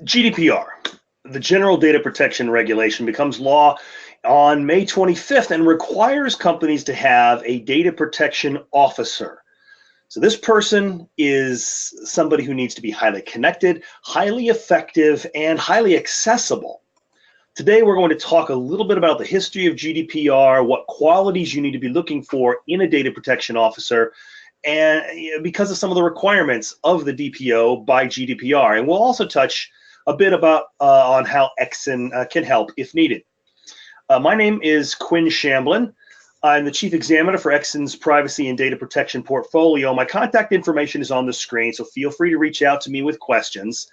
GDPR, the General Data Protection Regulation, becomes law on May 25th and requires companies to have a data protection officer. So this person is somebody who needs to be highly connected, highly effective, and highly accessible. Today, we're going to talk a little bit about the history of GDPR, what qualities you need to be looking for in a data protection officer, and because of some of the requirements of the DPO by GDPR. And we'll also touch a bit about on how EXIN can help if needed. My name is Quinn Shamblin. I'm the Chief Examiner for EXIN's Privacy and Data Protection Portfolio. My contact information is on the screen, so feel free to reach out to me with questions.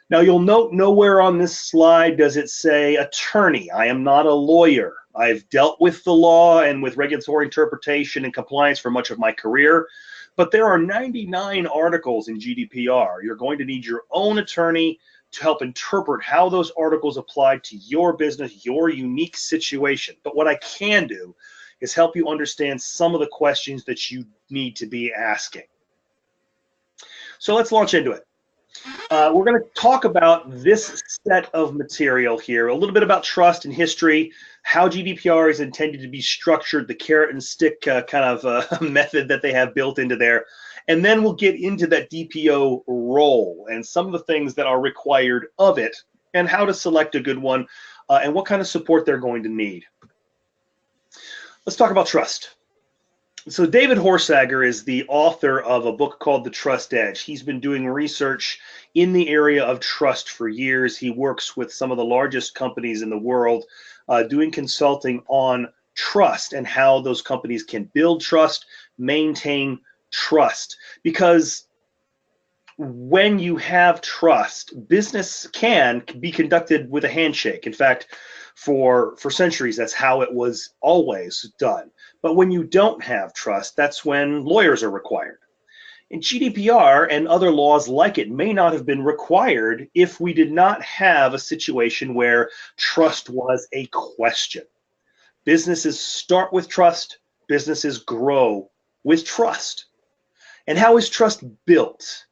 Now, you'll note nowhere on this slide does it say attorney. I am not a lawyer. I've dealt with the law and with regulatory interpretation and compliance for much of my career, but there are 99 articles in GDPR. You're going to need your own attorney to help interpret how those articles apply to your business, your unique situation. But what I can do is help you understand some of the questions that you need to be asking. So let's launch into it. We're going to talk about this set of material here, a little bit about trust and history, how GDPR is intended to be structured, the carrot and stick kind of method that they have built into there. And then we'll get into that DPO role and some of the things that are required of it and how to select a good one and what kind of support they're going to need. Let's talk about trust. So David Horsager is the author of a book called The Trust Edge. He's been doing research in the area of trust for years. He works with some of the largest companies in the world doing consulting on trust and how those companies can build trust, maintain trust. Because when you have trust, business can be conducted with a handshake. In fact, for centuries, that's how it was always done. But when you don't have trust, that's when lawyers are required. And GDPR and other laws like it may not have been required if we did not have a situation where trust was a question. Businesses start with trust, businesses grow with trust. And how is trust built?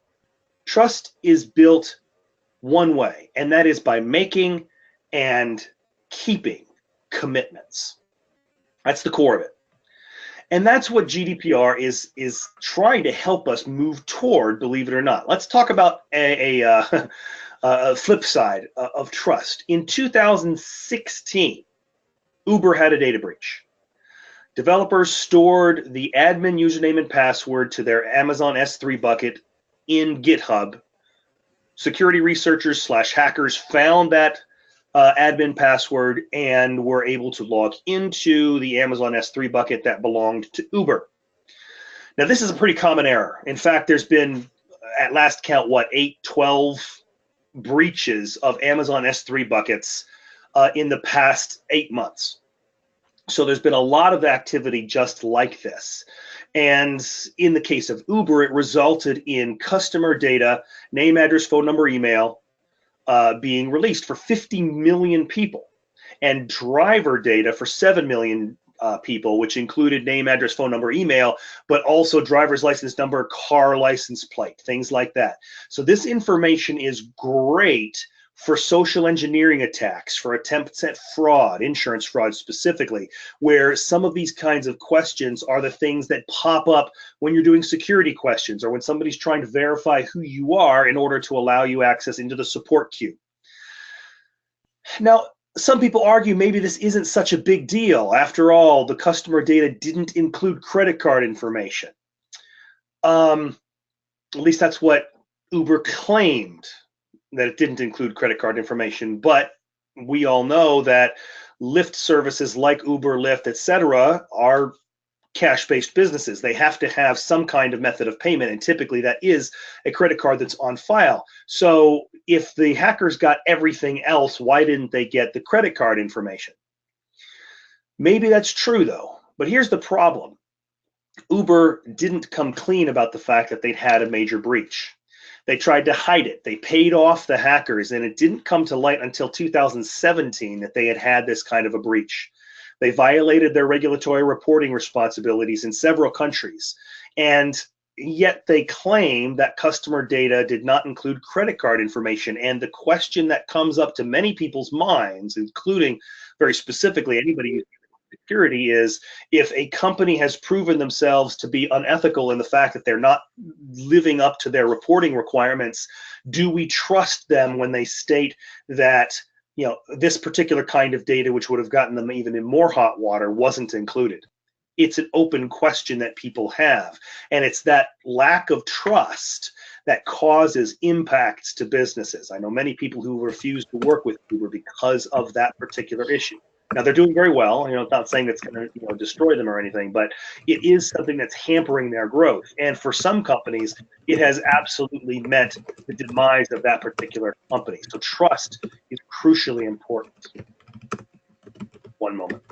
Trust is built one way, and that is by making and keeping commitments. That's the core of it. And that's what GDPR is trying to help us move toward, believe it or not. Let's talk about a flip side of trust. In 2016, Uber had a data breach. Developers stored the admin username and password to their Amazon S3 bucket in GitHub. Security researchers / hackers found that admin password and were able to log into the Amazon S3 bucket that belonged to Uber. Now, this is a pretty common error. In fact, there's been, at last count, 12 breaches of Amazon S3 buckets in the past 8 months. So there's been a lot of activity just like this. And in the case of Uber, it resulted in customer data, name, address, phone number, email, being released for 50 million people, and driver data for 7 million people, which included name, address, phone number, email, but also driver's license number, car license plate, things like that. So this information is great for social engineering attacks, for attempts at fraud, insurance fraud specifically, where some of these kinds of questions are the things that pop up when you're doing security questions or when somebody's trying to verify who you are in order to allow you access into the support queue. Now, some people argue maybe this isn't such a big deal. After all, the customer data didn't include credit card information. At least that's what Uber claimed, that it didn't include credit card information, but we all know that Lyft services like Uber, Lyft, etc., are cash-based businesses. They have to have some kind of method of payment, and typically that is a credit card that's on file. So if the hackers got everything else, why didn't they get the credit card information? Maybe that's true, though, but here's the problem. Uber didn't come clean about the fact that they'd had a major breach. They tried to hide it. They paid off the hackers, and it didn't come to light until 2017 that they had this kind of a breach. They violated their regulatory reporting responsibilities in several countries. And yet they claim that customer data did not include credit card information. And the question that comes up to many people's minds, including very specifically anybody who's in security, is if a company has proven themselves to be unethical in the fact that they're not living up to their reporting requirements, do we trust them when they state that, you know, this particular kind of data, which would have gotten them even in more hot water, wasn't included? It's an open question that people have, and it's that lack of trust that causes impacts to businesses. I know many people who refuse to work with Uber because of that particular issue. Now, they're doing very well. You know, not saying it's going to, you know, destroy them or anything, but it is something that's hampering their growth. And for some companies, it has absolutely meant the demise of that particular company. So trust is crucially important. One moment.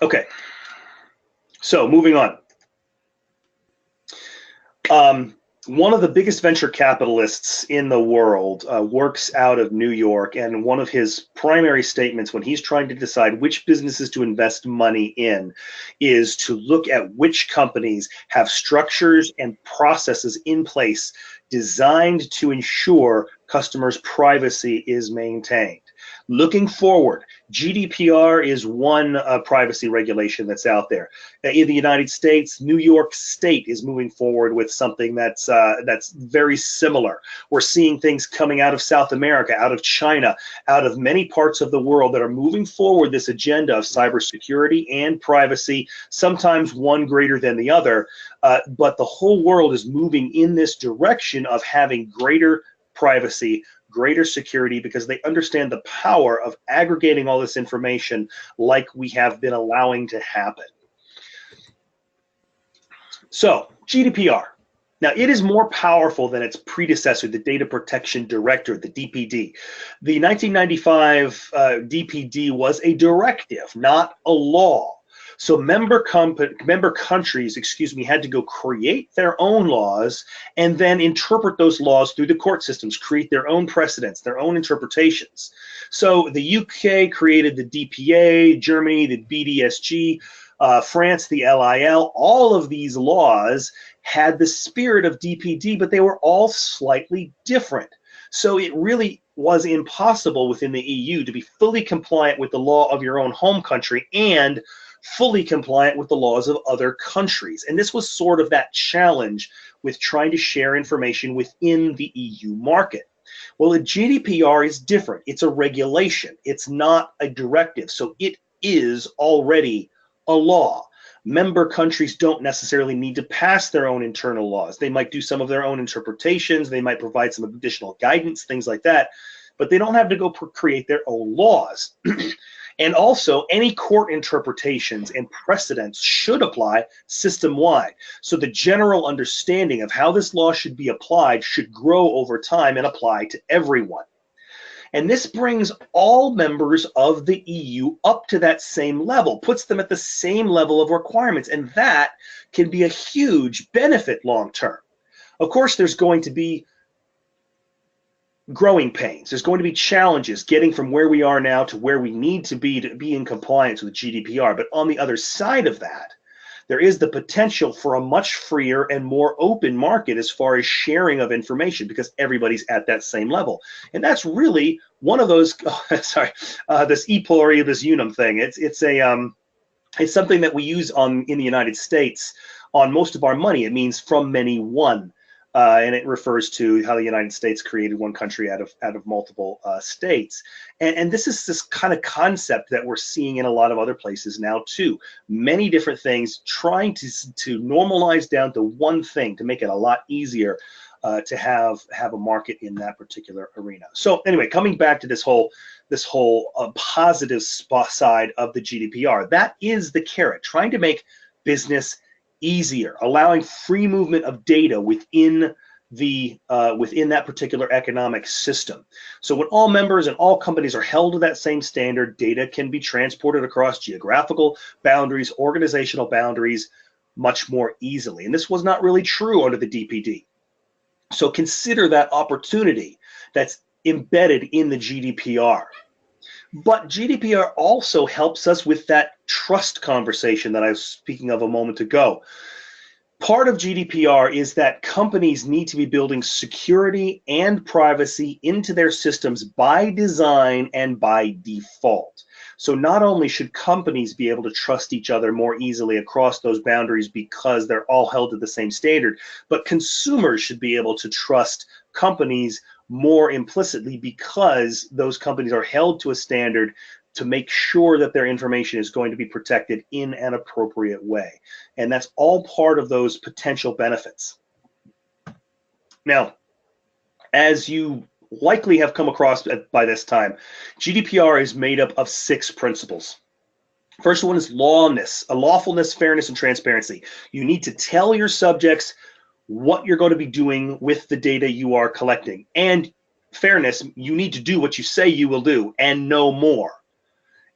Okay, so moving on. One of the biggest venture capitalists in the world works out of New York, and one of his primary statements when he's trying to decide which businesses to invest money in is to look at which companies have structures and processes in place designed to ensure customers' privacy is maintained. Looking forward, GDPR is one privacy regulation that's out there. In the United States, New York State is moving forward with something that's very similar. We're seeing things coming out of South America, out of China, out of many parts of the world that are moving forward this agenda of cybersecurity and privacy, sometimes one greater than the other, but the whole world is moving in this direction of having greater privacy, greater security, because they understand the power of aggregating all this information like we have been allowing to happen. So, GDPR. Now, it is more powerful than its predecessor, the Data Protection Directive, the DPD. The 1995 DPD was a directive, not a law. So member countries, had to go create their own laws and then interpret those laws through the court systems, create their own precedents, their own interpretations. So the UK created the DPA, Germany, the BDSG, France, the LIL. All of these laws had the spirit of DPD, but they were all slightly different. So it really was impossible within the EU to be fully compliant with the law of your own home country and fully compliant with the laws of other countries. And this was sort of that challenge with trying to share information within the EU market. Well, the GDPR is different. It's a regulation. It's not a directive. So it is already a law. Member countries don't necessarily need to pass their own internal laws. They might do some of their own interpretations. They might provide some additional guidance, things like that, but they don't have to go create their own laws. And also, any court interpretations and precedents should apply system-wide. So the general understanding of how this law should be applied should grow over time and apply to everyone. And this brings all members of the EU up to that same level, puts them at the same level of requirements, and that can be a huge benefit long-term. Of course, there's going to be growing pains. There's going to be challenges getting from where we are now to where we need to be in compliance with GDPR. But on the other side of that, there is the potential for a much freer and more open market as far as sharing of information, because everybody's at that same level. And that's really one of those, this e pluribus unum thing. It's something that we use in the United States on most of our money. It means from many one. And it refers to how the United States created one country out of multiple states. And this is this kind of concept that we're seeing in a lot of other places now too. Many different things trying to normalize down to one thing to make it a lot easier to have a market in that particular arena. So anyway, coming back to this whole positive side of the GDPR, that is the carrot, trying to make business easier, allowing free movement of data within that particular economic system. So when all members and all companies are held to that same standard, data can be transported across geographical boundaries, organizational boundaries much more easily. And this was not really true under the DPD. So consider that opportunity that's embedded in the GDPR. But GDPR also helps us with that trust conversation that I was speaking of a moment ago. Part of GDPR is that companies need to be building security and privacy into their systems by design and by default. So not only should companies be able to trust each other more easily across those boundaries because they're all held to the same standard, but consumers should be able to trust companies more implicitly because those companies are held to a standard to make sure that their information is going to be protected in an appropriate way. And that's all part of those potential benefits. Now, as you likely have come across by this time, GDPR is made up of 6 principles. First one is lawfulness, fairness, and transparency. You need to tell your subjects what you're going to be doing with the data you are collecting. And fairness, you need to do what you say you will do and no more.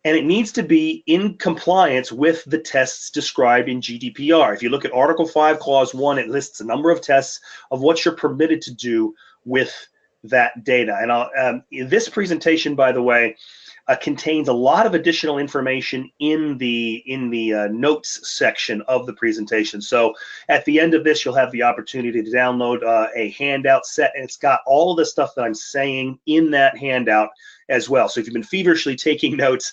And it needs to be in compliance with the tests described in GDPR. If you look at Article 5, Clause 1, it lists a number of tests of what you're permitted to do with that data. And this presentation, by the way, contains a lot of additional information in the notes section of the presentation. So at the end of this, you'll have the opportunity to download a handout set, and it's got all of the stuff that I'm saying in that handout as well. So if you've been feverishly taking notes,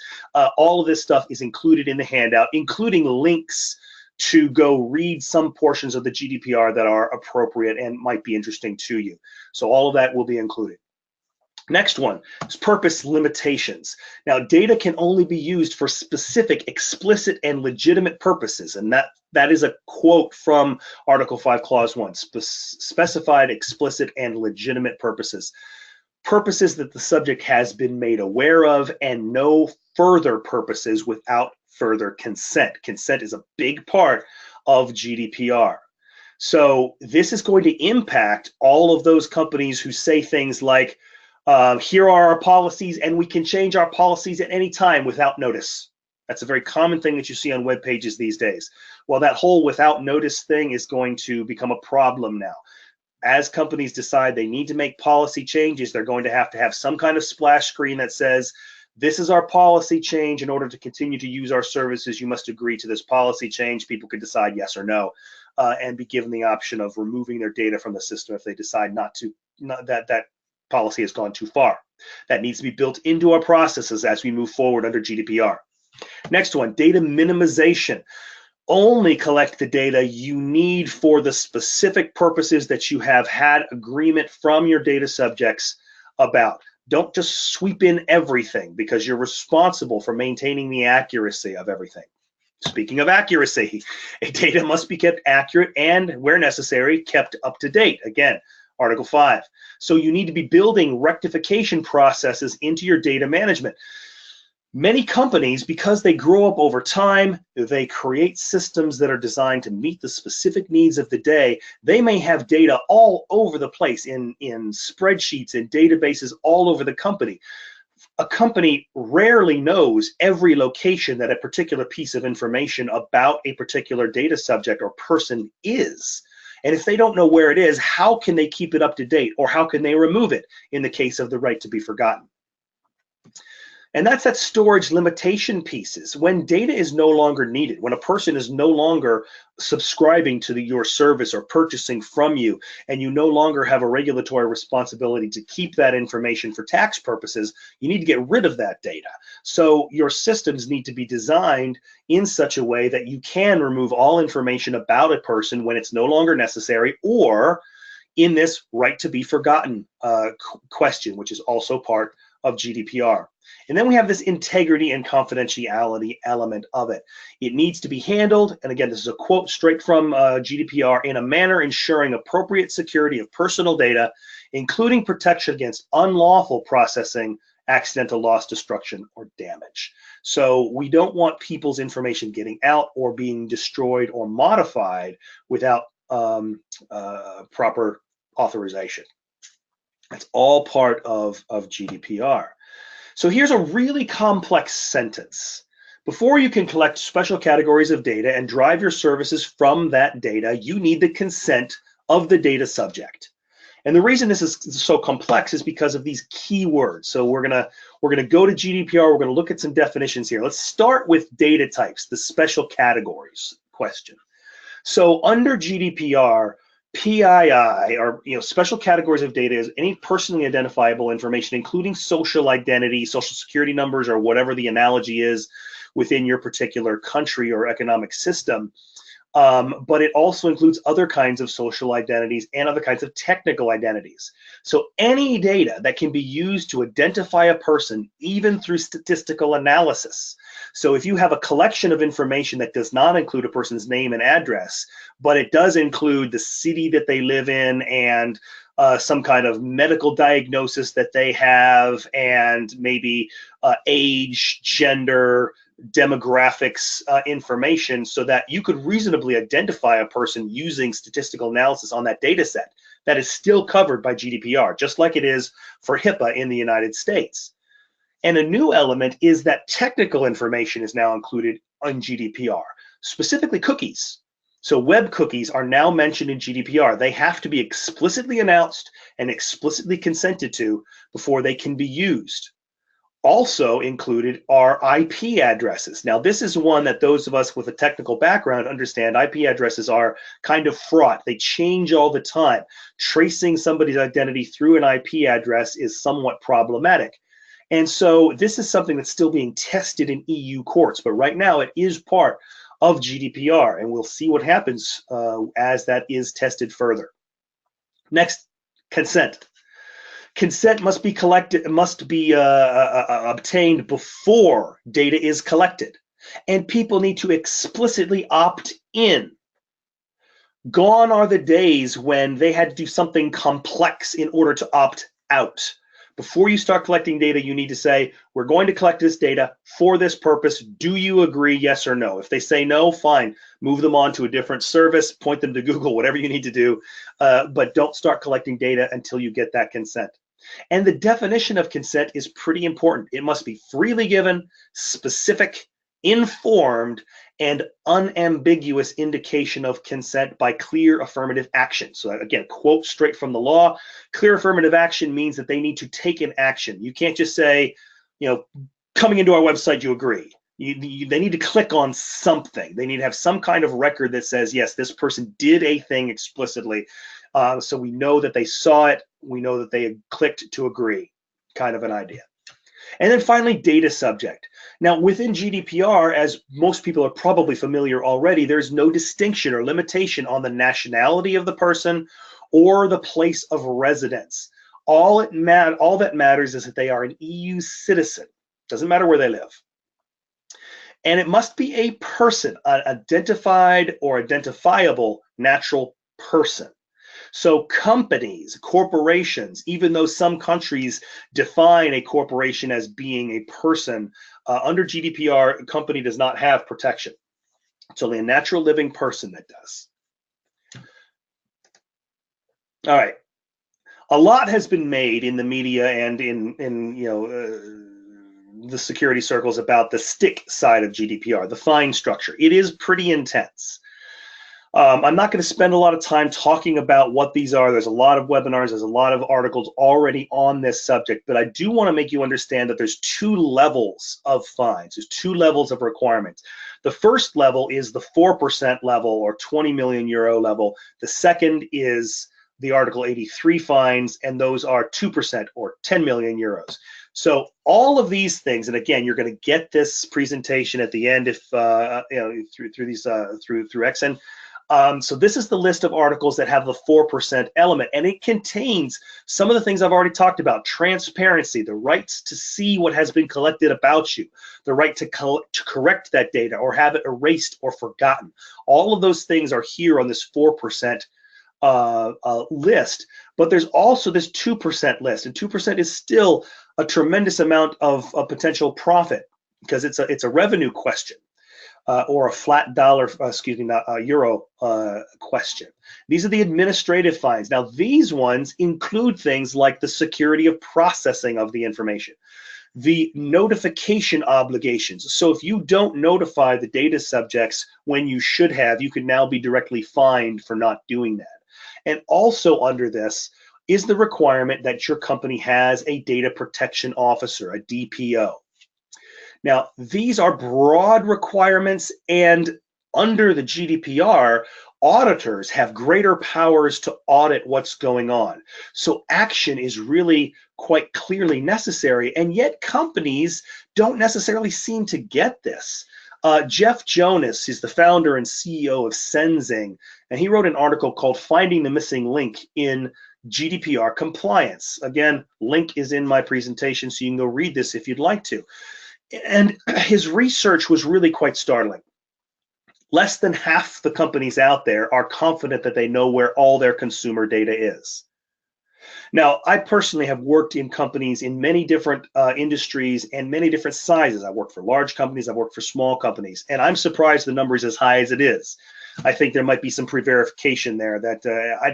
all of this stuff is included in the handout, including links to go read some portions of the GDPR that are appropriate and might be interesting to you. So all of that will be included. Next one is purpose limitations. Now, data can only be used for specific, explicit, and legitimate purposes, and that is a quote from Article 5, Clause 1, specified, explicit, and legitimate purposes. Purposes that the subject has been made aware of, and no further purposes without further consent. Consent is a big part of GDPR. So this is going to impact all of those companies who say things like, here are our policies, and we can change our policies at any time without notice. That's a very common thing that you see on web pages these days. Well, that whole without notice thing is going to become a problem now. As companies decide they need to make policy changes, they're going to have some kind of splash screen that says, this is our policy change. In order to continue to use our services, you must agree to this policy change. People can decide yes or no, and be given the option of removing their data from the system if they decide that policy has gone too far. That needs to be built into our processes as we move forward under GDPR. Next one, data minimization. Only collect the data you need for the specific purposes that you have had agreement from your data subjects about. Don't just sweep in everything because you're responsible for maintaining the accuracy of everything. Speaking of accuracy, data must be kept accurate and, where necessary, kept up to date. Again, Article 5. So you need to be building rectification processes into your data management. Many companies, because they grow up over time, they create systems that are designed to meet the specific needs of the day. They may have data all over the place in spreadsheets and databases all over the company. A company rarely knows every location that a particular piece of information about a particular data subject or person is. And if they don't know where it is, how can they keep it up to date, or how can they remove it in the case of the right to be forgotten? And that's that storage limitation pieces. When data is no longer needed, when a person is no longer subscribing to your service or purchasing from you, and you no longer have a regulatory responsibility to keep that information for tax purposes, you need to get rid of that data. So your systems need to be designed in such a way that you can remove all information about a person when it's no longer necessary, or in this right to be forgotten question, which is also part of GDPR. And then we have this integrity and confidentiality element of it. It needs to be handled, and again, this is a quote straight from GDPR, in a manner ensuring appropriate security of personal data, including protection against unlawful processing, accidental loss, destruction, or damage. So we don't want people's information getting out or being destroyed or modified without proper authorization. That's all part of GDPR. So here's a really complex sentence. Before you can collect special categories of data and drive your services from that data, you need the consent of the data subject. And the reason this is so complex is because of these keywords. So we're gonna go to GDPR. We're gonna look at some definitions here. Let's start with data types, the special categories question. So under GDPR, PII, or special categories of data, is any personally identifiable information, including social identity, social security numbers, or whatever the analogy is within your particular country or economic system. But it also includes other kinds of social identities and other kinds of technical identities. So any data that can be used to identify a person, even through statistical analysis. So if you have a collection of information that does not include a person's name and address, but it does include the city that they live in and some kind of medical diagnosis that they have, and maybe age, gender, demographics information, so that you could reasonably identify a person using statistical analysis on that data set, that is still covered by GDPR, just like it is for HIPAA in the United States. And a new element is that technical information is now included in GDPR, specifically cookies. So web cookies are now mentioned in GDPR. They have to be explicitly announced and explicitly consented to before they can be used. Also included are IP addresses. Now, this is one that those of us with a technical background understand. IP addresses are kind of fraught. They change all the time. Tracing somebody's identity through an IP address is somewhat problematic. And so this is something that's still being tested in EU courts, but right now it is part of GDPR, and we'll see what happens as that is tested further. Next, consent. Consent must be obtained before data is collected, and people need to explicitly opt in. Gone are the days when they had to do something complex in order to opt out. Before you start collecting data, you need to say, we're going to collect this data for this purpose. Do you agree, yes or no? If they say no, fine. Move them on to a different service, point them to Google, whatever you need to do. But don't start collecting data until you get that consent. And the definition of consent is pretty important. It must be freely given, specific, informed, and unambiguous indication of consent by clear affirmative action. So again, quote straight from the law, clear affirmative action means that they need to take an action. You can't just say, coming into our website, you agree. They need to click on something. They need to have some kind of record that says, yes, this person did a thing explicitly. So we know that they saw it. We know that they clicked to agree, kind of an idea. And then finally, data subject. Now, within GDPR, as most people are probably familiar already, there's no distinction or limitation on the nationality of the person or the place of residence. All that matters is that they are an EU citizen. Doesn't matter where they live. And it must be a person, an identified or identifiable natural person. So companies, corporations, even though some countries define a corporation as being a person, under GDPR, a company does not have protection. It's only a natural living person that does. All right. A lot has been made in the media and in the security circles about the stick side of GDPR, the fine structure. It is pretty intense. I'm not going to spend a lot of time talking about what these are. There's a lot of webinars, there's a lot of articles already on this subject, but I do want to make you understand that there's two levels of fines. There's two levels of requirements. The first level is the 4% level or 20 million euro level. The second is the Article 83 fines, and those are 2% or 10 million euros. So all of these things, and again, you're going to get this presentation at the end if through EXIN. So this is the list of articles that have the 4% element, and it contains some of the things I've already talked about: transparency, the rights to see what has been collected about you, the right to correct that data or have it erased or forgotten. All of those things are here on this 4% list, but there's also this 2% list, and 2% is still a tremendous amount of potential profit because it's a revenue question. Or a flat dollar, euro question. These are the administrative fines. Now, these ones include things like the security of processing of the information, the notification obligations. So if you don't notify the data subjects when you should have, you can now be directly fined for not doing that. And also under this is the requirement that your company has a data protection officer, a DPO. Now, these are broad requirements, and under the GDPR, auditors have greater powers to audit what's going on. So action is really quite clearly necessary, and yet companies don't necessarily seem to get this. Jeff Jonas is the founder and CEO of Sensing, and he wrote an article called Finding the Missing Link in GDPR Compliance. Again, link is in my presentation, so you can go read this if you'd like to. And his research was really quite startling. Less than half the companies out there are confident that they know where all their consumer data is. Now, I personally have worked in companies in many different industries and many different sizes. I worked for large companies, I've worked for small companies, and I'm surprised the number is as high as it is. I think there might be some pre-verification there that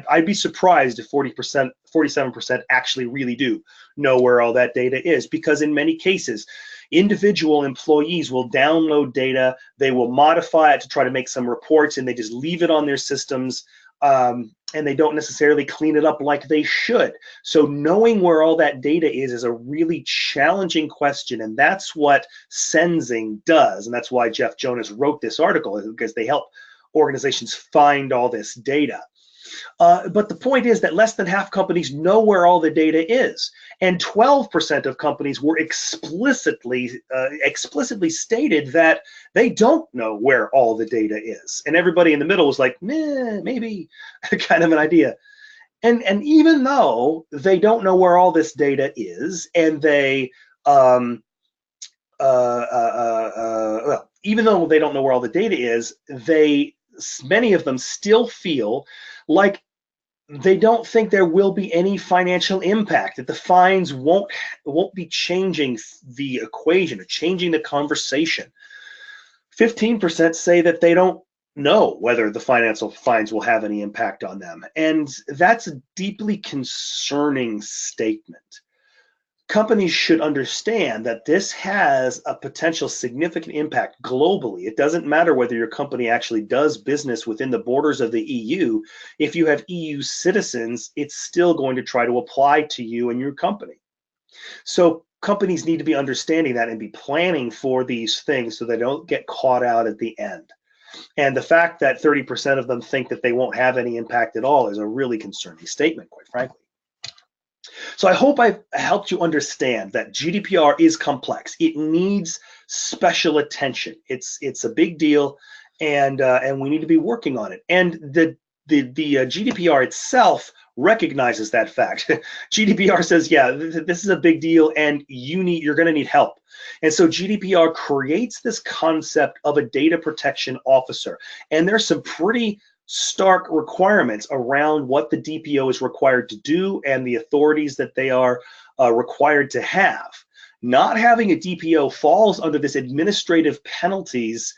I'd be surprised if 40%, 47% actually really do know where all that data is, because in many cases, individual employees will download data, they will modify it to try to make some reports, and they just leave it on their systems, and they don't necessarily clean it up like they should. So knowing where all that data is a really challenging question, and that's what Sensing does, and that's why Jeff Jonas wrote this article, because they help organizations find all this data. But the point is that less than half companies know where all the data is, and 12% of companies were explicitly stated that they don't know where all the data is, and everybody in the middle was like, meh, maybe, kind of an idea. And even though they don't know where all this data is, and they well, even though they don't know where all the data is, many of them still feel like they don't think there will be any financial impact, that the fines won't be changing the equation or changing the conversation. 15% say that they don't know whether the financial fines will have any impact on them, and that's a deeply concerning statement. Companies should understand that this has a potential significant impact globally. It doesn't matter whether your company actually does business within the borders of the EU. If you have EU citizens, it's still going to try to apply to you and your company. So companies need to be understanding that and be planning for these things so they don't get caught out at the end. And the fact that 30% of them think that they won't have any impact at all is a really concerning statement, quite frankly. So I hope I've helped you understand that GDPR is complex. It needs special attention. It's a big deal, and we need to be working on it. And the GDPR itself recognizes that fact. GDPR says, yeah, this is a big deal, and you're going to need help. And so GDPR creates this concept of a data protection officer, and there's some pretty stark requirements around what the DPO is required to do and the authorities that they are required to have. Not having a DPO falls under this administrative penalties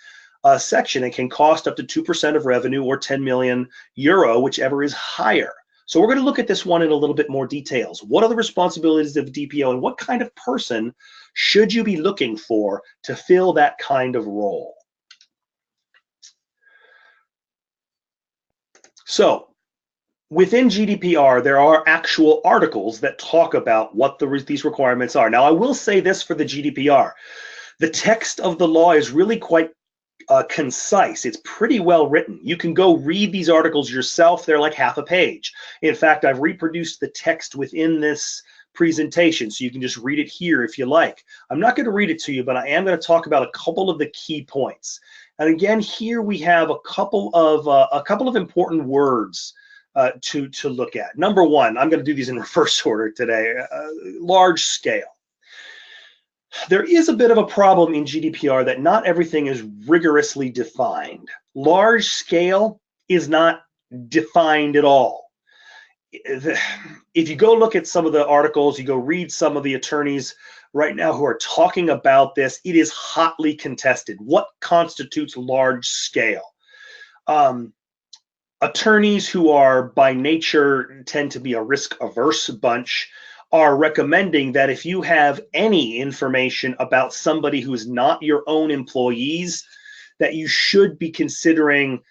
section and can cost up to 2% of revenue or 10 million euro, whichever is higher. So we're going to look at this one in a little bit more details. What are the responsibilities of a DPO, and what kind of person should you be looking for to fill that kind of role? So within GDPR, there are actual articles that talk about what these requirements are. Now, I will say this for the GDPR. The text of the law is really quite concise. It's pretty well written. You can go read these articles yourself. They're like half a page. In fact, I've reproduced the text within this presentation, so you can just read it here if you like. I'm not going to read it to you, but I am going to talk about a couple of the key points. And again, here we have a couple of important words to look at. Number one, I'm going to do these in reverse order today. Large scale. There is a bit of a problem in GDPR that not everything is rigorously defined. Large scale is not defined at all. If you go look at some of the articles, you go read some of the attorneys right now who are talking about this, it is hotly contested. What constitutes large scale? Attorneys who are by nature tend to be a risk-averse bunch are recommending that if you have any information about somebody who is not your own employees, that you should be considering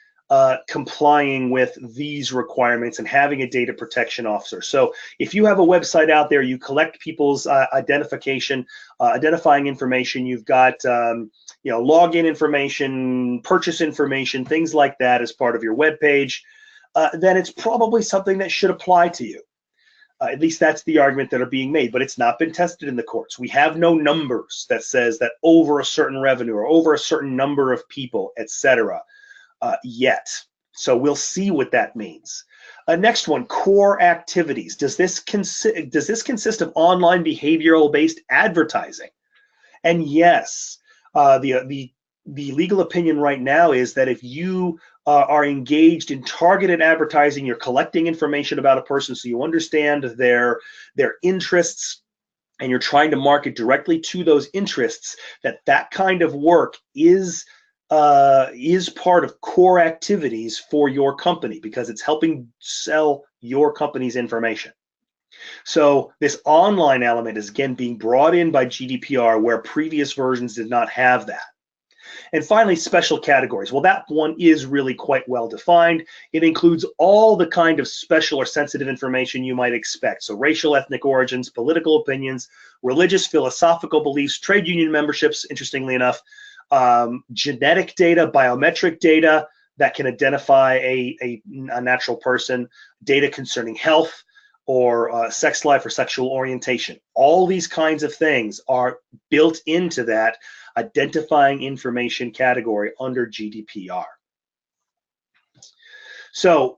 complying with these requirements and having a data protection officer. So if you have a website out there, you collect people's identifying information, you've got login information, purchase information, things like that as part of your web page, then it's probably something that should apply to you. At least that's the argument that are being made, but it's not been tested in the courts. We have no numbers that says that over a certain revenue or over a certain number of people, etc. Yet. So we'll see what that means. Next one, core activities. Does this consist of online behavioral-based advertising? And yes, the legal opinion right now is that if you are engaged in targeted advertising, you're collecting information about a person so you understand their interests, and you're trying to market directly to those interests, that kind of work is part of core activities for your company because it's helping sell your company's information. So this online element is again being brought in by GDPR where previous versions did not have that. And finally, special categories. Well, that one is really quite well defined. It includes all the kind of special or sensitive information you might expect. So racial, ethnic origins, political opinions, religious, philosophical beliefs, trade union memberships, interestingly enough, genetic data, biometric data that can identify a natural person, data concerning health or sex life or sexual orientation. All these kinds of things are built into that identifying information category under GDPR. So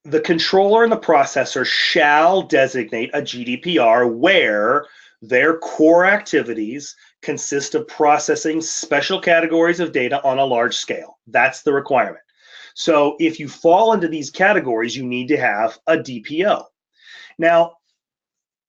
the controller and the processor shall designate a GDPR where their core activities consist of processing special categories of data on a large scale. That's the requirement. So if you fall into these categories, you need to have a DPO. Now,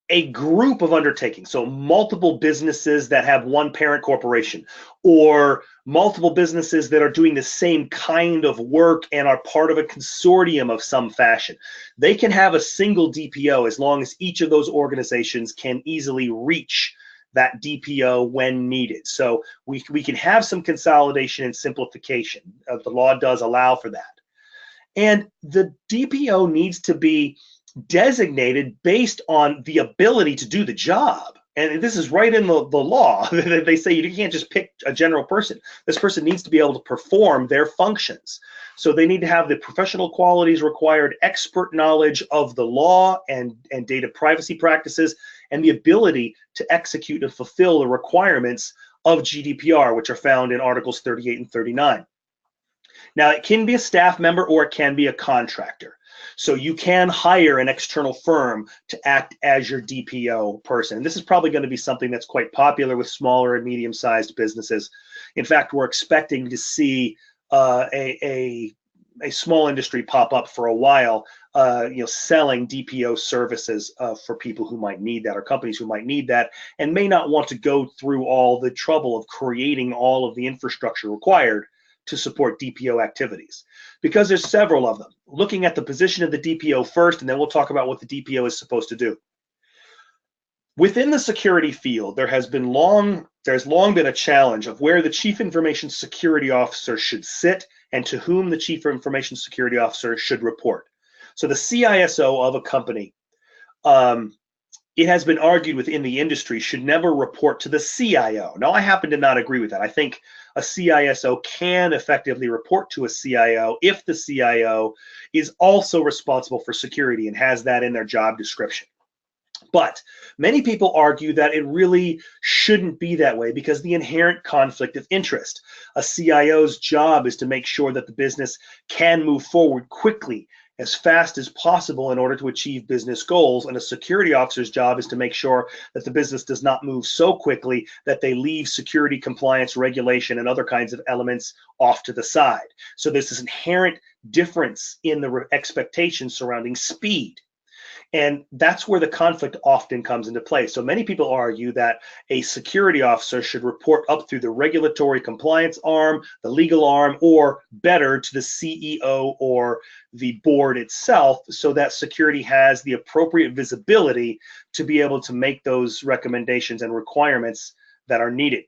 a group of undertakings, so multiple businesses that have one parent corporation, or multiple businesses that are doing the same kind of work and are part of a consortium of some fashion, they can have a single DPO as long as each of those organizations can easily reach that DPO when needed. So we can have some consolidation and simplification. The law does allow for that. And the DPO needs to be designated based on the ability to do the job. And this is right in the law. They say you can't just pick a general person. This person needs to be able to perform their functions. So they need to have the professional qualities required, expert knowledge of the law and data privacy practices, and the ability to execute and fulfill the requirements of GDPR, which are found in Articles 38 and 39. Now, it can be a staff member or it can be a contractor. So you can hire an external firm to act as your DPO person. And this is probably going to be something that's quite popular with smaller and medium-sized businesses. In fact, we're expecting to see a small industry pop up for a while, selling DPO services for people who might need that, or companies who might need that and may not want to go through all the trouble of creating all of the infrastructure required to support DPO activities, because there's several of them. Looking at the position of the DPO first, and then we'll talk about what the DPO is supposed to do. Within the security field, there's long been a challenge of where the Chief Information Security Officer should sit and to whom the Chief Information Security Officer should report. So the CISO of a company, it has been argued within the industry, should never report to the CIO. Now, I happen to not agree with that. I think a CISO can effectively report to a CIO if the CIO is also responsible for security and has that in their job description. But many people argue that it really shouldn't be that way because the inherent conflict of interest. A CIO's job is to make sure that the business can move forward quickly, as fast as possible in order to achieve business goals, and a security officer's job is to make sure that the business does not move so quickly that they leave security, compliance, regulation, and other kinds of elements off to the side. So there's this inherent difference in the expectations surrounding speed. And that's where the conflict often comes into play. So many people argue that a security officer should report up through the regulatory compliance arm, the legal arm, or better to the CEO or the board itself, so that security has the appropriate visibility to be able to make those recommendations and requirements that are needed.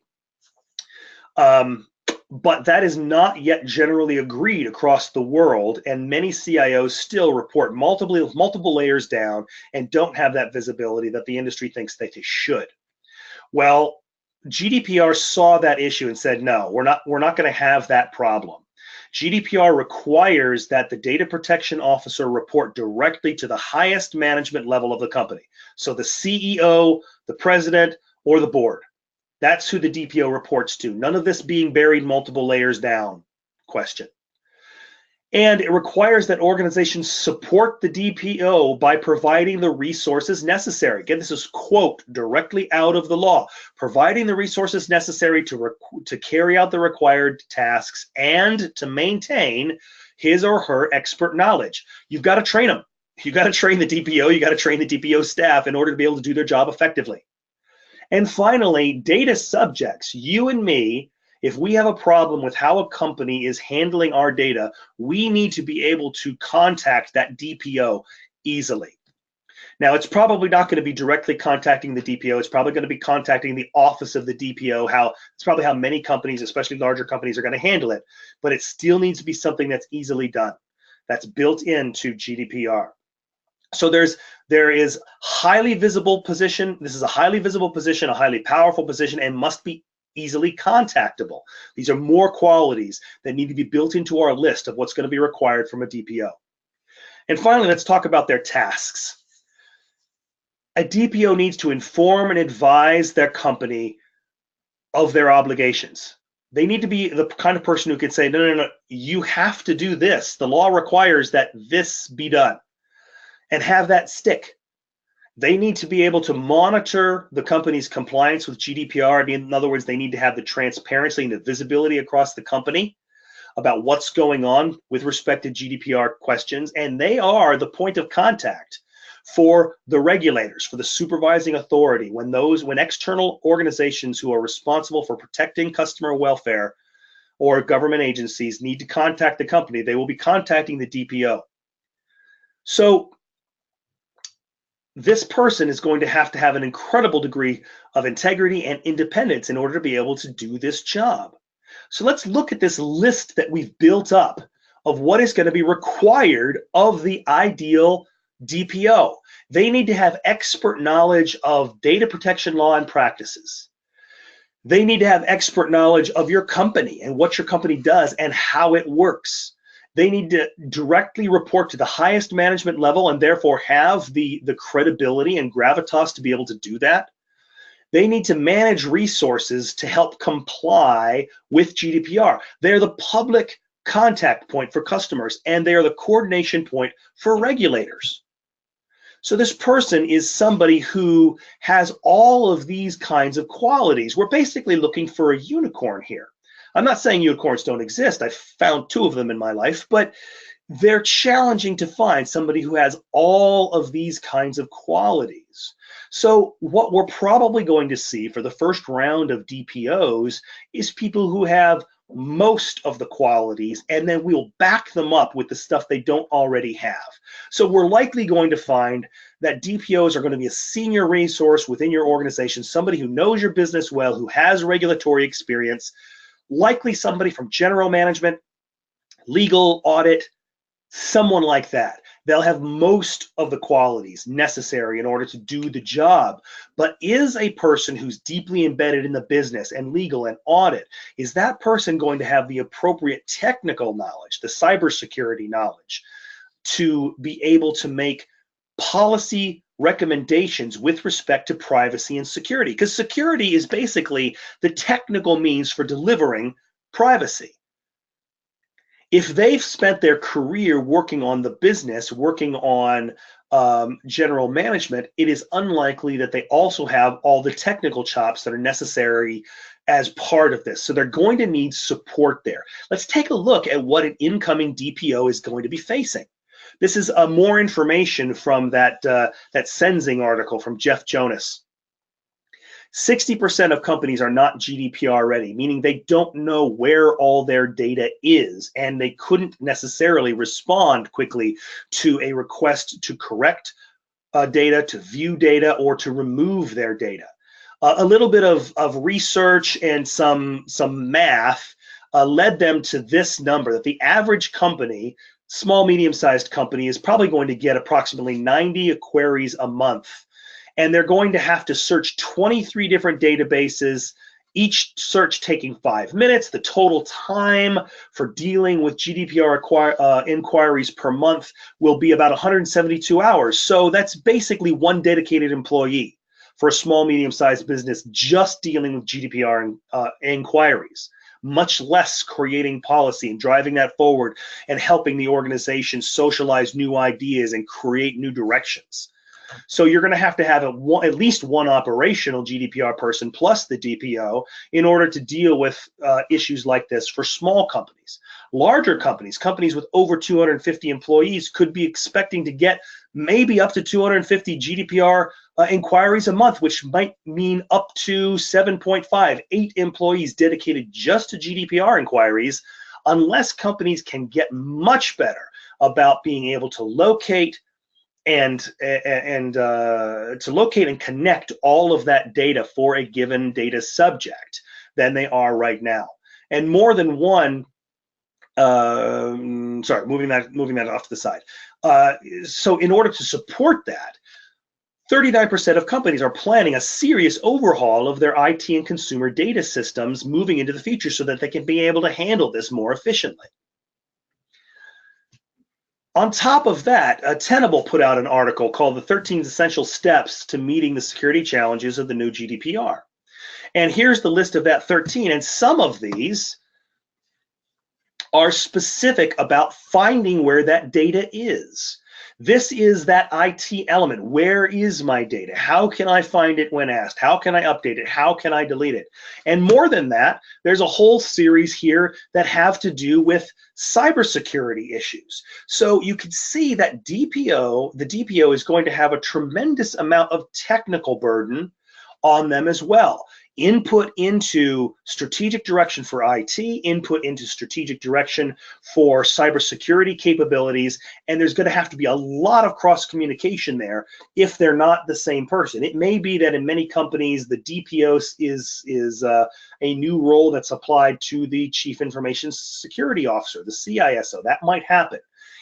But that is not yet generally agreed across the world, and many CIOs still report multiple layers down and don't have that visibility that the industry thinks that they should. Well, GDPR saw that issue and said, no, we're not going to have that problem. GDPR requires that the Data Protection Officer report directly to the highest management level of the company. So the CEO, the president, or the board. That's who the DPO reports to. None of this being buried multiple layers down question. And it requires that organizations support the DPO by providing the resources necessary. Again, this is quote directly out of the law. Providing the resources necessary to carry out the required tasks and to maintain his or her expert knowledge. You've got to train them. You've got to train the DPO. You've got to train the DPO staff in order to be able to do their job effectively. And finally, data subjects, you and me, if we have a problem with how a company is handling our data, we need to be able to contact that DPO easily. Now, it's probably not going to be directly contacting the DPO. It's probably going to be contacting the office of the DPO. It's probably how many companies, especially larger companies, are going to handle it. But it still needs to be something that's easily done, that's built into GDPR. So there is highly visible position. This is a highly visible position, a highly powerful position, and must be easily contactable. These are more qualities that need to be built into our list of what's going to be required from a DPO. And finally, let's talk about their tasks. A DPO needs to inform and advise their company of their obligations. They need to be the kind of person who can say, no, you have to do this. The law requires that this be done. And have that stick. They need to be able to monitor the company's compliance with GDPR. In other words, they need to have the transparency and the visibility across the company about what's going on with respect to GDPR questions. And they are the point of contact for the regulators, for the supervising authority, when external organizations who are responsible for protecting customer welfare or government agencies need to contact the company, they will be contacting the DPO. So this person is going to have an incredible degree of integrity and independence in order to be able to do this job. So let's look at this list that we've built up of what is going to be required of the ideal DPO. They need to have expert knowledge of data protection law and practices. They need to have expert knowledge of your company and what your company does and how it works. They need to directly report to the highest management level and therefore have the credibility and gravitas to be able to do that. They need to manage resources to help comply with GDPR. They're the public contact point for customers, and they are the coordination point for regulators. So this person is somebody who has all of these kinds of qualities. We're basically looking for a unicorn here. I'm not saying unicorns don't exist. I've found 2 of them in my life, but they're challenging to find somebody who has all of these kinds of qualities. So what we're probably going to see for the first round of DPOs is people who have most of the qualities, and then we'll back them up with the stuff they don't already have. So we're likely going to find that DPOs are going to be a senior resource within your organization, somebody who knows your business well, who has regulatory experience, likely somebody from general management, legal, audit, someone like that. They'll have most of the qualities necessary in order to do the job, but is a person who's deeply embedded in the business and legal and audit, is that person going to have the appropriate technical knowledge, the cybersecurity knowledge, to be able to make policy recommendations with respect to privacy and security? Because security is basically the technical means for delivering privacy. If they've spent their career working on the business, working on general management, it is unlikely that they also have all the technical chops that are necessary as part of this. So they're going to need support there. Let's take a look at what an incoming DPO is going to be facing. This is more information from that Sensing article from Jeff Jonas. 60% of companies are not GDPR ready, meaning they don't know where all their data is, and they couldn't necessarily respond quickly to a request to correct data, to view data, or to remove their data. A little bit of research and some math led them to this number, that the average company, small, medium-sized company, is probably going to get approximately 90 queries a month. And they're going to have to search 23 different databases, each search taking 5 minutes. The total time for dealing with GDPR inquiries per month will be about 172 hours. So that's basically one dedicated employee for a small, medium-sized business just dealing with GDPR inquiries, much less creating policy and driving that forward and helping the organization socialize new ideas and create new directions. So you're going to have at least one operational GDPR person plus the DPO in order to deal with issues like this for small companies. Larger companies, companies with over 250 employees, could be expecting to get maybe up to 250 GDPR inquiries a month, which might mean up to 7.5, 8 employees dedicated just to GDPR inquiries, unless companies can get much better about being able to locate and to locate and connect all of that data for a given data subject than they are right now. And more than one, sorry, moving that off to the side. So in order to support that, 39% of companies are planning a serious overhaul of their IT and consumer data systems moving into the future so that they can be able to handle this more efficiently. On top of that, Tenable put out an article called The 13 Essential Steps to Meeting the Security Challenges of the New GDPR. And here's the list of that 13, and some of these are specific about finding where that data is. This is that IT element. Where is my data? How can I find it when asked? How can I update it? How can I delete it? And more than that, there's a whole series here that have to do with cybersecurity issues. So you can see that the DPO is going to have a tremendous amount of technical burden on them as well. Input into strategic direction for IT, input into strategic direction for cybersecurity capabilities, and there's going to have to be a lot of cross communication there if they're not the same person. It may be that in many companies the DPO is a new role that's applied to the Chief Information Security Officer, the CISO. That might happen,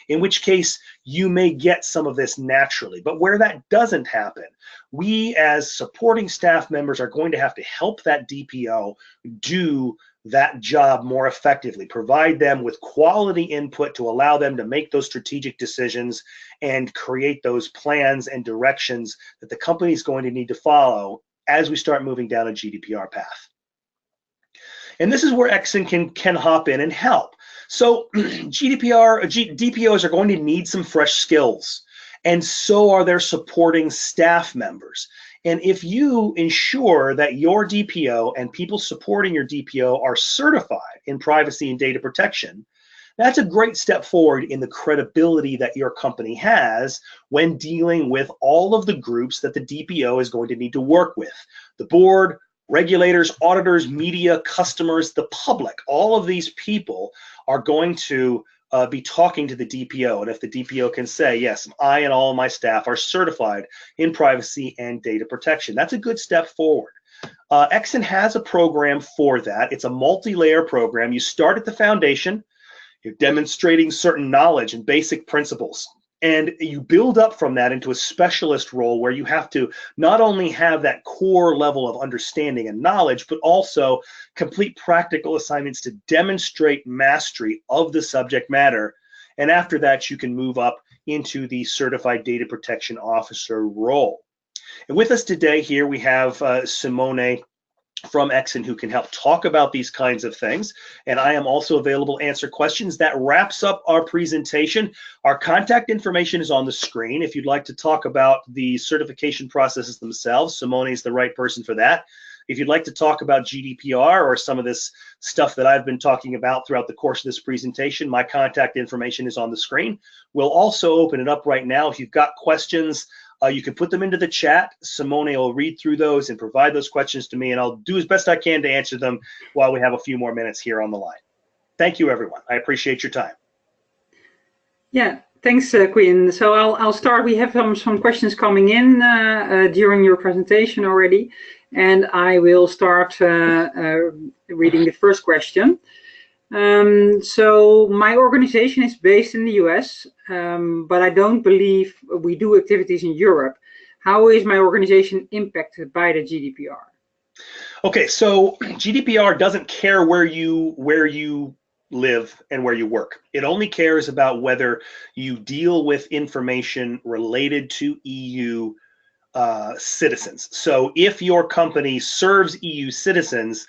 in which case you may get some of this naturally. But where that doesn't happen, we as supporting staff members are going to have to help that DPO do that job more effectively, provide them with quality input to allow them to make those strategic decisions and create those plans and directions that the company is going to need to follow as we start moving down a GDPR path. And this is where EXIN can hop in and help. So DPOs are going to need some fresh skills, and so are their supporting staff members. And if you ensure that your DPO and people supporting your DPO are certified in privacy and data protection, that's a great step forward in the credibility that your company has when dealing with all of the groups that the DPO is going to need to work with. The board, regulators, auditors, media, customers, the public, all of these people are going to be talking to the DPO. And if the DPO can say, yes, I and all of my staff are certified in privacy and data protection, that's a good step forward. EXIN has a program for that. It's a multi-layer program. You start at the foundation. You're demonstrating certain knowledge and basic principles. And you build up from that into a specialist role where you have to not only have that core level of understanding and knowledge, but also complete practical assignments to demonstrate mastery of the subject matter. And after that, you can move up into the Certified Data Protection Officer role. And with us today here, we have Simone from EXIN who can help talk about these kinds of things, and I am also available to answer questions. That wraps up our presentation. Our contact information is on the screen. If you'd like to talk about the certification processes themselves, Simone is the right person for that. If you'd like to talk about GDPR or some of this stuff that I've been talking about throughout the course of this presentation, my contact information is on the screen. We'll also open it up right now. If you've got questions, you can put them into the chat. Simone will read through those and provide those questions to me, and I'll do as best I can to answer them while we have a few more minutes here on the line. Thank you, everyone. I appreciate your time. Yeah, thanks, Quinn. So I'll start. We have some questions coming in during your presentation already, and I will start reading the first question. So my organization is based in the US, but I don't believe we do activities in Europe. How is my organization impacted by the GDPR? Okay, so GDPR doesn't care where you live and where you work. It only cares about whether you deal with information related to EU citizens. So if your company serves EU citizens,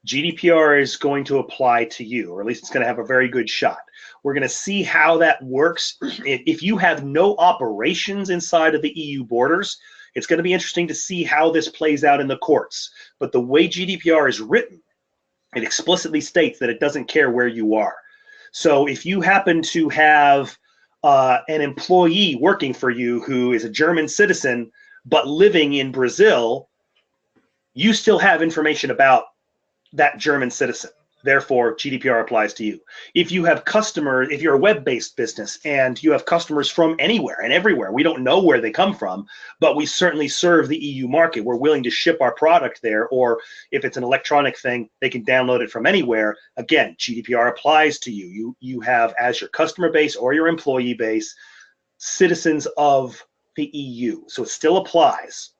GDPR is going to apply to you, or at least it's going to have a very good shot. We're going to see how that works. If you have no operations inside of the EU borders, it's going to be interesting to see how this plays out in the courts. But the way GDPR is written, it explicitly states that it doesn't care where you are. So if you happen to have an employee working for you who is a German citizen but living in Brazil, you still have information about that German citizen. Therefore, GDPR applies to you. If you have customers, if you're a web-based business and you have customers from anywhere and everywhere, we don't know where they come from, but we certainly serve the EU market. We're willing to ship our product there, or if it's an electronic thing, they can download it from anywhere. Again, GDPR applies to you. You have, as your customer base or your employee base, citizens of the EU. So it still applies.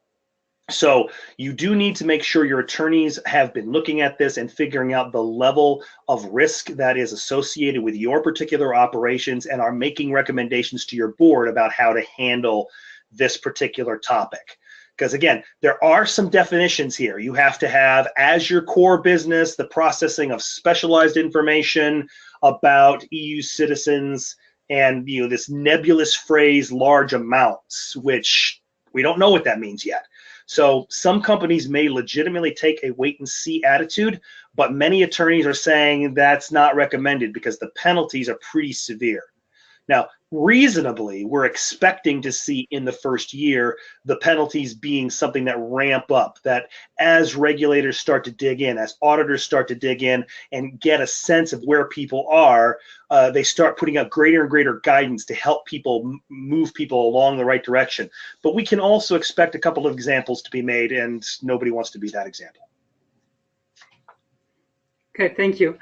So you do need to make sure your attorneys have been looking at this and figuring out the level of risk that is associated with your particular operations and are making recommendations to your board about how to handle this particular topic. Because again, there are some definitions here. You have to have, as your core business, the processing of specialized information about EU citizens, and this nebulous phrase, large amounts, which we don't know what that means yet. So some companies may legitimately take a wait and see attitude, but many attorneys are saying that's not recommended because the penalties are pretty severe. Now, reasonably, we're expecting to see in the first year the penalties being something that ramp up, that as regulators start to dig in, as auditors start to dig in and get a sense of where people are, they start putting out greater and greater guidance to help people move people along the right direction. But we can also expect a couple of examples to be made, and nobody wants to be that example. Okay, thank you.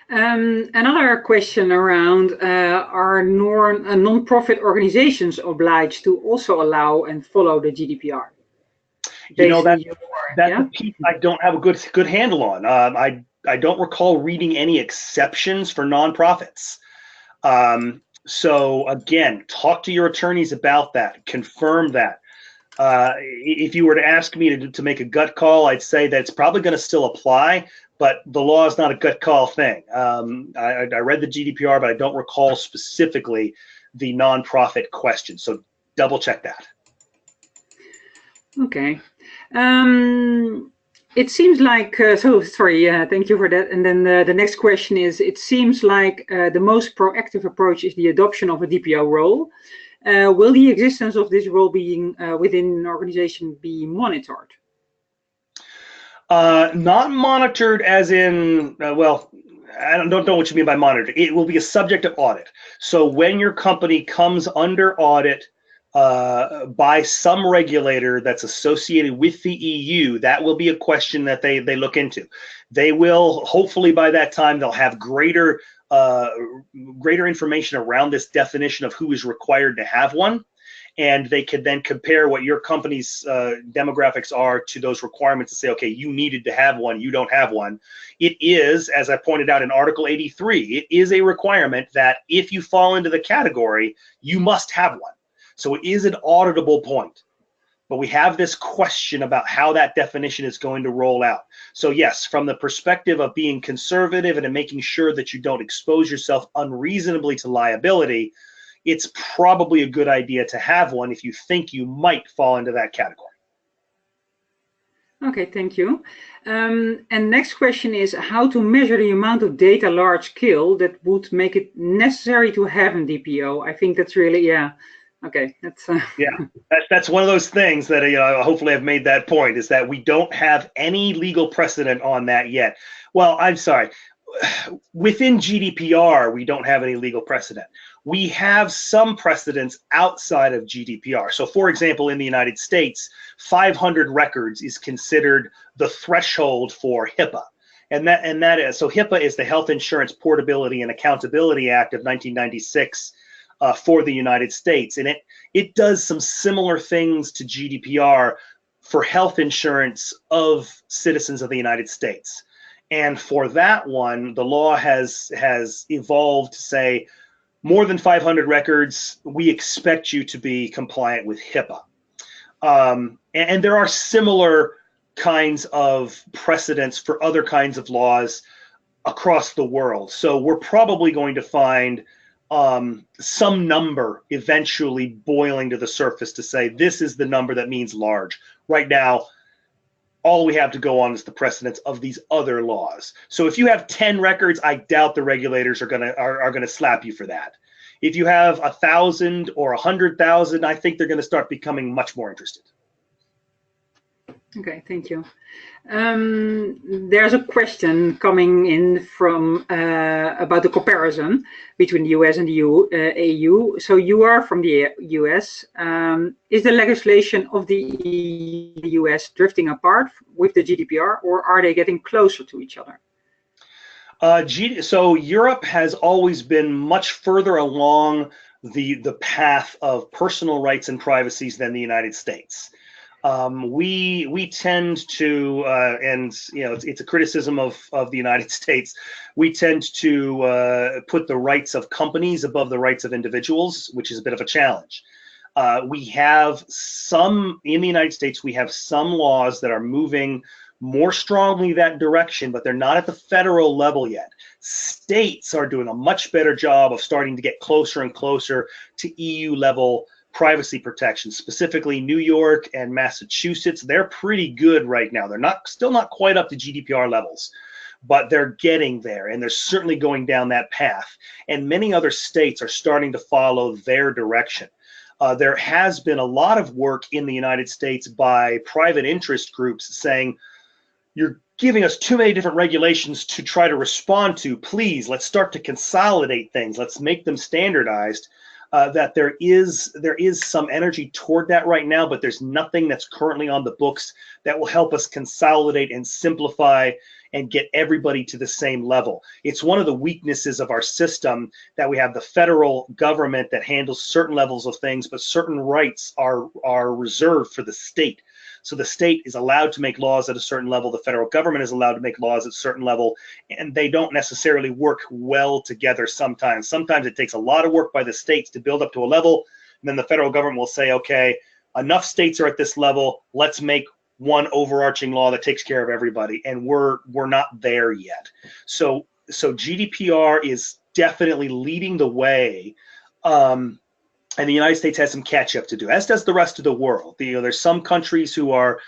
Another question around, are non-profit organizations obliged to also allow and follow the GDPR? That's a piece I don't have a good handle on. I don't recall reading any exceptions for nonprofits. So again, talk to your attorneys about that, confirm that. If you were to ask me to make a gut call, I'd say that it's probably going to still apply, but the law is not a gut call thing. I read the GDPR, but I don't recall specifically the nonprofit question. So double check that. Okay. It seems like, thank you for that. And then the next question is, it seems like the most proactive approach is the adoption of a DPO role. Will the existence of this role being within an organization be monitored? Not monitored as in, well, I don't know what you mean by monitored. It will be a subject of audit. So when your company comes under audit by some regulator that's associated with the EU, that will be a question that they look into. They will, hopefully by that time, they'll have greater information around this definition of who is required to have one. And they could then compare what your company's demographics are to those requirements and say, okay, you needed to have one, you don't have one. It is, as I pointed out in Article 83, it is a requirement that if you fall into the category, you must have one. So it is an auditable point. But we have this question about how that definition is going to roll out. So yes, from the perspective of being conservative and making sure that you don't expose yourself unreasonably to liability, it's probably a good idea to have one if you think you might fall into that category. Okay, thank you. And next question is how to measure the amount of data large scale that would make it necessary to have a DPO. I think that's really, okay. That's that's one of those things that hopefully I've made that point, is that we don't have any legal precedent on that yet. Well, I'm sorry. Within GDPR, we don't have any legal precedent. We have some precedents outside of GDPR. So for example, in the United States, 500 records is considered the threshold for HIPAA. And that is, so HIPAA is the Health Insurance Portability and Accountability Act of 1996 for the United States. And it does some similar things to GDPR for health insurance of citizens of the United States. And for that one, the law has evolved to say, more than 500 records, we expect you to be compliant with HIPAA. And there are similar kinds of precedents for other kinds of laws across the world. So we're probably going to find some number eventually boiling to the surface to say this is the number that means large. Right now, all we have to go on is the precedents of these other laws. So if you have 10 records, I doubt the regulators are gonna slap you for that. If you have 1,000 or 100,000, I think they're going to start becoming much more interested. Okay, thank you. There's a question coming in from about the comparison between the US and the EU. So you are from the US. Is the legislation of the US drifting apart with the GDPR, or are they getting closer to each other? So Europe has always been much further along the path of personal rights and privacies than the United States. We tend to, and you know, it's a criticism of the United States. We tend to put the rights of companies above the rights of individuals, which is a bit of a challenge. We have some in the United States. We have some laws that are moving more strongly that direction, but they're not at the federal level yet. States are doing a much better job of starting to get closer and closer to EU level privacy protection, specifically New York and Massachusetts. They're pretty good right now. They're still not quite up to GDPR levels, but they're getting there, and they're certainly going down that path. And many other states are starting to follow their direction. There has been a lot of work in the United States by private interest groups saying, you're giving us too many different regulations to try to respond to. Please, let's start to consolidate things. Let's make them standardized. That there is some energy toward that right now, but there's nothing that's currently on the books that will help us consolidate and simplify and get everybody to the same level. It's one of the weaknesses of our system that we have the federal government that handles certain levels of things, but certain rights are reserved for the state. So the state is allowed to make laws at a certain level, the federal government is allowed to make laws at a certain level, and they don't necessarily work well together sometimes. Sometimes it takes a lot of work by the states to build up to a level, and then the federal government will say, okay, enough states are at this level, let's make one overarching law that takes care of everybody, and we're not there yet. So GDPR is definitely leading the way. And the United States has some catch up to do, as does the rest of the world. There's some countries who are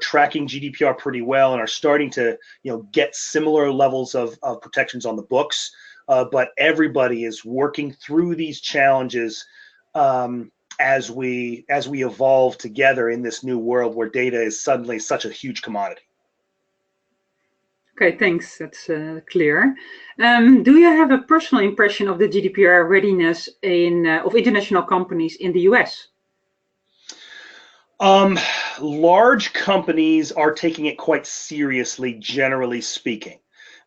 tracking GDPR pretty well and are starting to get similar levels of protections on the books. But everybody is working through these challenges as we evolve together in this new world where data is suddenly such a huge commodity. Okay, thanks. That's clear. Do you have a personal impression of the GDPR readiness of international companies in the US? Large companies are taking it quite seriously, generally speaking.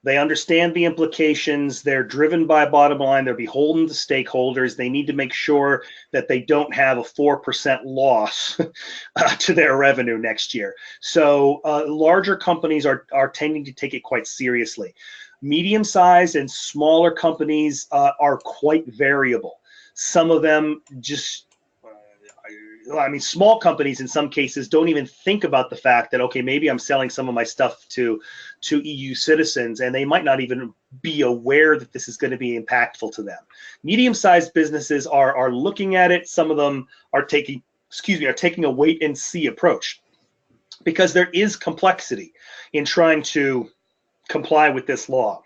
They understand the implications. They're driven by a bottom line. They're beholden to stakeholders. They need to make sure that they don't have a 4% loss to their revenue next year. So larger companies are tending to take it quite seriously. Medium-sized and smaller companies are quite variable. Some of them just, small companies in some cases don't even think about the fact that, okay, maybe I'm selling some of my stuff to EU citizens, and they might not even be aware that this is going to be impactful to them. Medium-sized businesses are looking at it. Some of them are taking a wait and see approach, because there is complexity in trying to comply with this law.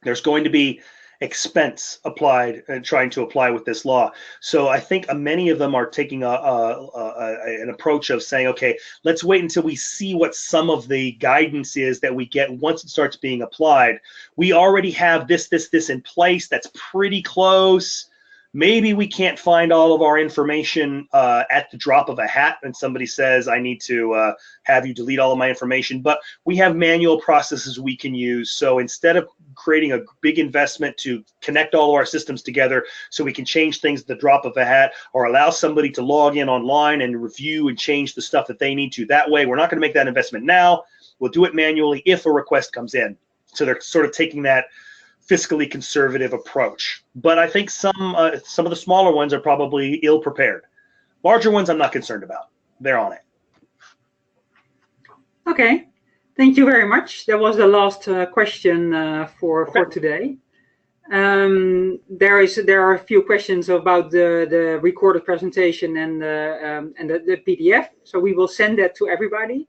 There's going to be expense applied and trying to apply with this law. So I think many of them are taking an approach of saying, okay, let's wait until we see what some of the guidance is that we get once it starts being applied. We already have this in place that's pretty close. Maybe we can't find all of our information at the drop of a hat and somebody says, I need to have you delete all of my information, but we have manual processes we can use. So instead of creating a big investment to connect all of our systems together so we can change things at the drop of a hat, or allow somebody to log in online and review and change the stuff that they need to that way, we're not going to make that investment now. We'll do it manually if a request comes in. So they're sort of taking that fiscally conservative approach. But I think some of the smaller ones are probably ill prepared. Larger ones I'm not concerned about. They're on it. Okay. Thank you very much. That was the last question for today. There are a few questions about the recorded presentation and the PDF. So we will send that to everybody.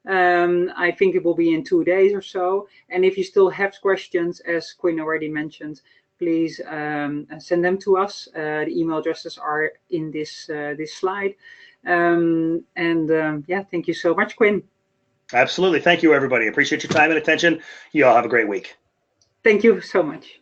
I think it will be in 2 days or so. And if you still have questions, as Quinn already mentioned, please send them to us. The email addresses are in this slide. Yeah, thank you so much, Quinn. Absolutely. Thank you, everybody. Appreciate your time and attention. You all have a great week. Thank you so much.